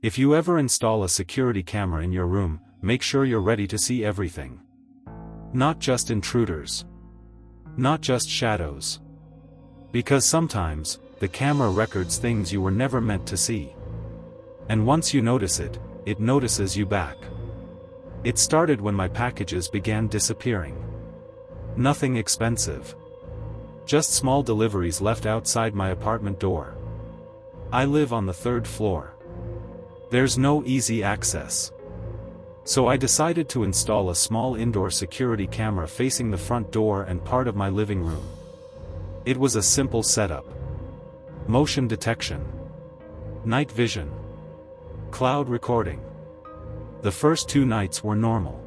If you ever install a security camera in your room, make sure you're ready to see everything. Not just intruders. Not just shadows. Because sometimes, the camera records things you were never meant to see. And once you notice it, it notices you back. It started when my packages began disappearing. Nothing expensive. Just small deliveries left outside my apartment door. I live on the 3rd floor. There's no easy access. So I decided to install a small indoor security camera facing the front door and part of my living room. It was a simple setup. Motion detection. Night vision. Cloud recording. The first 2 nights were normal.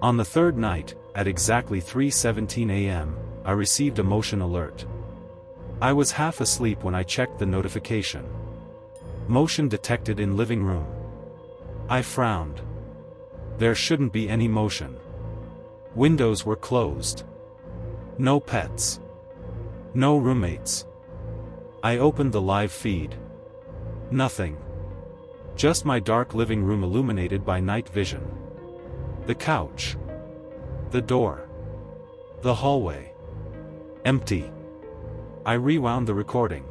On the 3rd night, at exactly 3:17 a.m., I received a motion alert. I was half asleep when I checked the notification. Motion detected in living room. I frowned. There shouldn't be any motion. Windows were closed. No pets. No roommates. I opened the live feed. Nothing. Just my dark living room illuminated by night vision. The couch. The door. The hallway. Empty. I rewound the recording.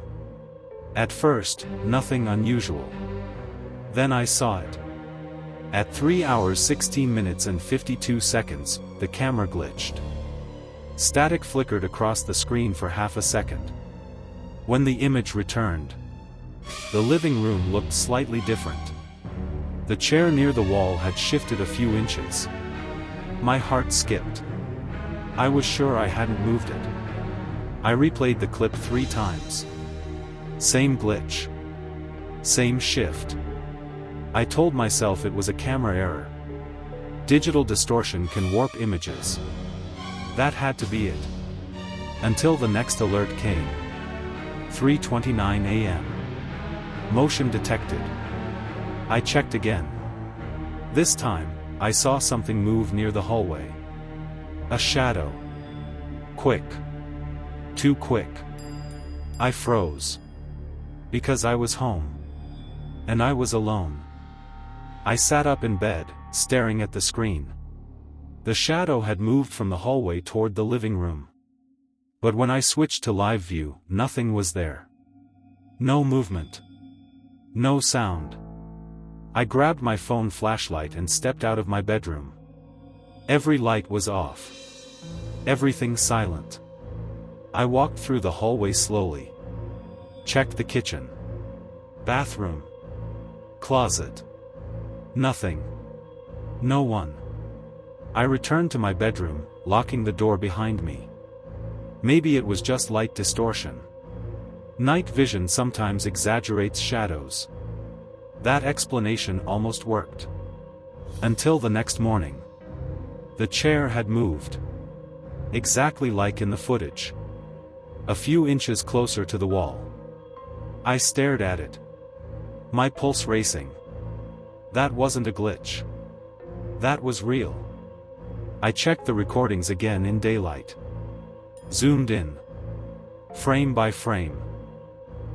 At first, nothing unusual. Then I saw it. At 3 hours 16 minutes and 52 seconds, the camera glitched. Static flickered across the screen for half a second. When the image returned, the living room looked slightly different. The chair near the wall had shifted a few inches. My heart skipped. I was sure I hadn't moved it. I replayed the clip 3 times. Same glitch. Same shift. I told myself it was a camera error. Digital distortion can warp images. That had to be it. Until the next alert came. 3:29 a.m. Motion detected. I checked again. This time, I saw something move near the hallway. A shadow. Quick. Too quick. I froze. Because I was home. And I was alone. I sat up in bed, staring at the screen. The shadow had moved from the hallway toward the living room. But when I switched to live view, nothing was there. No movement. No sound. I grabbed my phone flashlight and stepped out of my bedroom. Every light was off. Everything silent. I walked through the hallway slowly. Checked the kitchen. Bathroom. Closet. Nothing. No one. I returned to my bedroom, locking the door behind me. Maybe it was just light distortion. Night vision sometimes exaggerates shadows. That explanation almost worked. Until the next morning. The chair had moved. Exactly like in the footage. A few inches closer to the wall. I stared at it. My pulse racing. That wasn't a glitch. That was real. I checked the recordings again in daylight. Zoomed in. Frame by frame.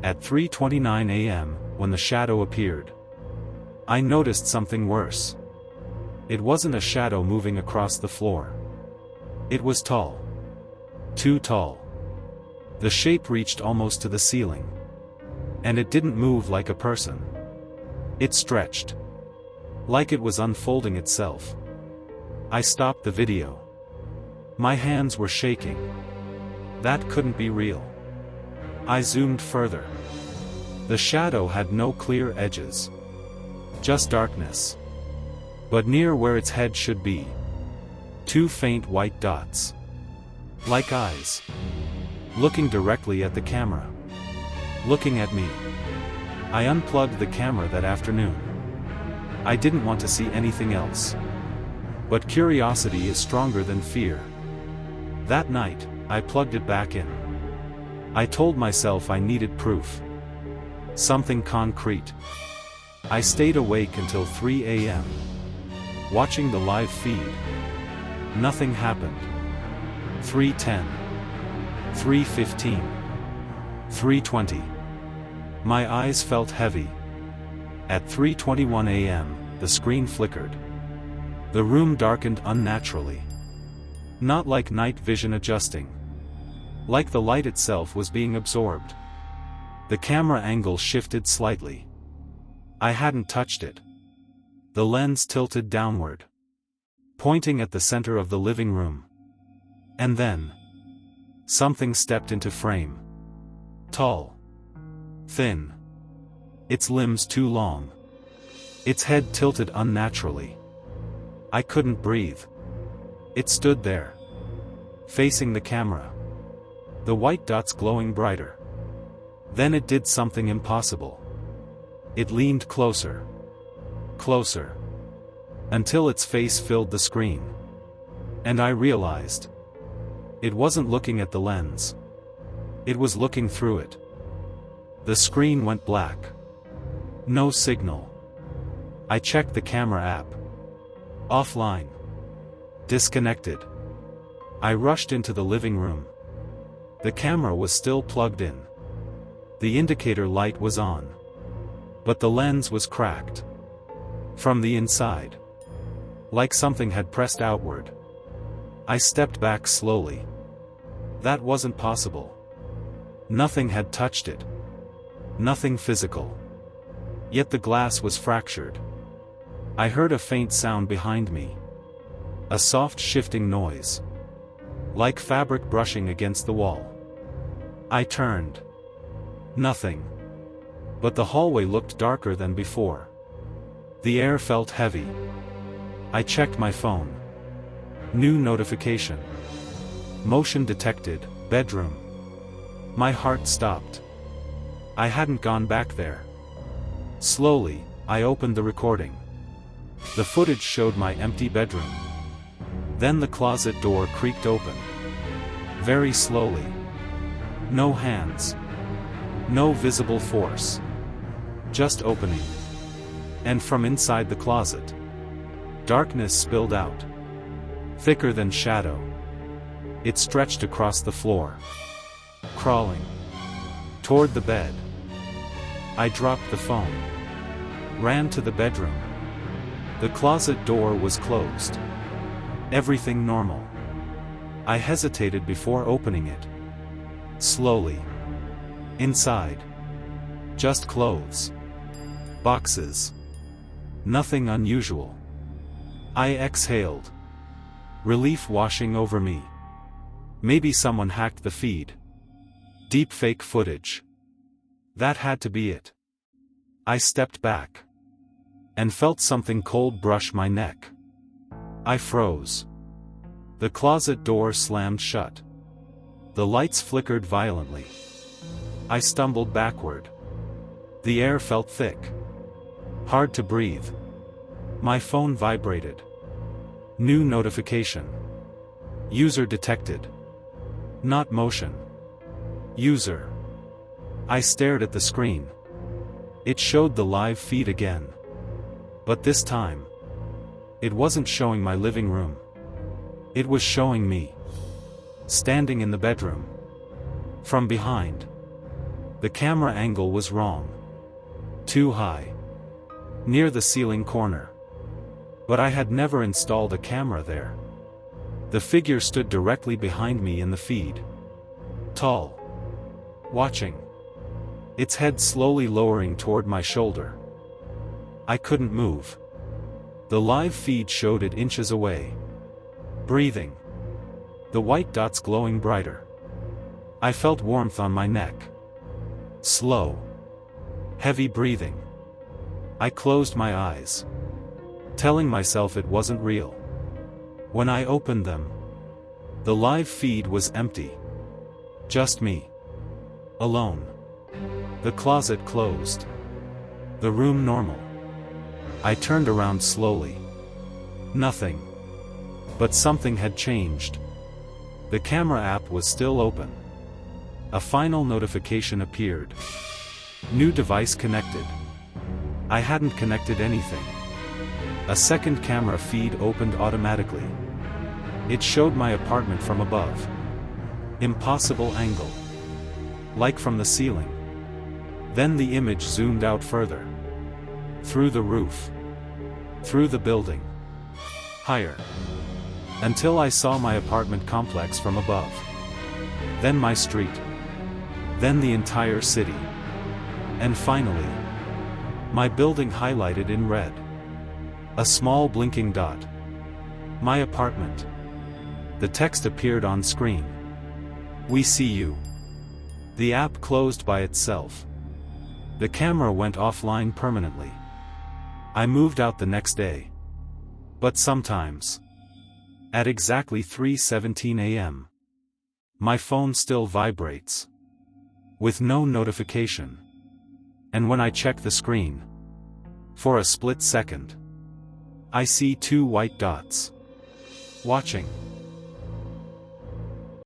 At 3:29 a.m., when the shadow appeared, I noticed something worse. It wasn't a shadow moving across the floor. It was tall. Too tall. The shape reached almost to the ceiling. And it didn't move like a person. It stretched. Like it was unfolding itself. I stopped the video. My hands were shaking. That couldn't be real. I zoomed further. The shadow had no clear edges. Just darkness. But near where its head should be, 2 faint white dots. Like eyes. Looking directly at the camera. Looking at me. I unplugged the camera that afternoon. I didn't want to see anything else. But curiosity is stronger than fear. That night, I plugged it back in. I told myself I needed proof. Something concrete. I stayed awake until 3 a.m. Watching the live feed. Nothing happened. 3:10. 3:15. 3:20. My eyes felt heavy. At 3:21 a.m., the screen flickered. The room darkened unnaturally. Not like night vision adjusting. Like the light itself was being absorbed. The camera angle shifted slightly. I hadn't touched it. The lens tilted downward, pointing at the center of the living room. And then, something stepped into frame. Tall. Thin. Its limbs too long. Its head tilted unnaturally. I couldn't breathe. It stood there, facing the camera. The white dots glowing brighter. Then it did something impossible. It leaned closer. Closer. Until its face filled the screen. And I realized. It wasn't looking at the lens. It was looking through it. The screen went black. No signal. I checked the camera app. Offline. Disconnected. I rushed into the living room. The camera was still plugged in. The indicator light was on. But the lens was cracked. From the inside. Like something had pressed outward. I stepped back slowly. That wasn't possible. Nothing had touched it. Nothing physical. Yet the glass was fractured. I heard a faint sound behind me. A soft shifting noise. Like fabric brushing against the wall. I turned. Nothing. But the hallway looked darker than before. The air felt heavy. I checked my phone. New notification. Motion detected, bedroom. My heart stopped. I hadn't gone back there. Slowly, I opened the recording. The footage showed my empty bedroom. Then the closet door creaked open. Very slowly. No hands. No visible force. Just opening. And from inside the closet, darkness spilled out. Thicker than shadow. It stretched across the floor. Crawling. Toward the bed. I dropped the phone. Ran to the bedroom. The closet door was closed. Everything normal. I hesitated before opening it. Slowly. Inside. Just clothes. Boxes. Nothing unusual. I exhaled. Relief washing over me. Maybe someone hacked the feed. Deepfake footage. That had to be it. I stepped back. And felt something cold brush my neck. I froze. The closet door slammed shut. The lights flickered violently. I stumbled backward. The air felt thick. Hard to breathe. My phone vibrated. New notification. User detected. Not motion. User. I stared at the screen. It showed the live feed again. But this time, it wasn't showing my living room. It was showing me. Standing in the bedroom. From behind. The camera angle was wrong. Too high. Near the ceiling corner. But I had never installed a camera there. The figure stood directly behind me in the feed. Tall. Watching. Its head slowly lowering toward my shoulder. I couldn't move. The live feed showed it inches away. Breathing. The white dots glowing brighter. I felt warmth on my neck. Slow. Heavy breathing. I closed my eyes. Telling myself it wasn't real. When I opened them, the live feed was empty. Just me. Alone. The closet closed. The room normal. I turned around slowly. Nothing. But something had changed. The camera app was still open. A final notification appeared. New device connected. I hadn't connected anything. A second camera feed opened automatically. It showed my apartment from above. Impossible angle. Like from the ceiling. Then the image zoomed out further. through the roof, through the building, higher, until I saw my apartment complex from above. Then my street. Then the entire city. And finally, my building highlighted in red. A small blinking dot. My apartment. The text appeared on screen. We see you. The app closed by itself. The camera went offline permanently. I moved out the next day. But sometimes, at exactly 3:17 a.m., my phone still vibrates, with no notification. And when I check the screen, for a split second, I see two white dots, watching.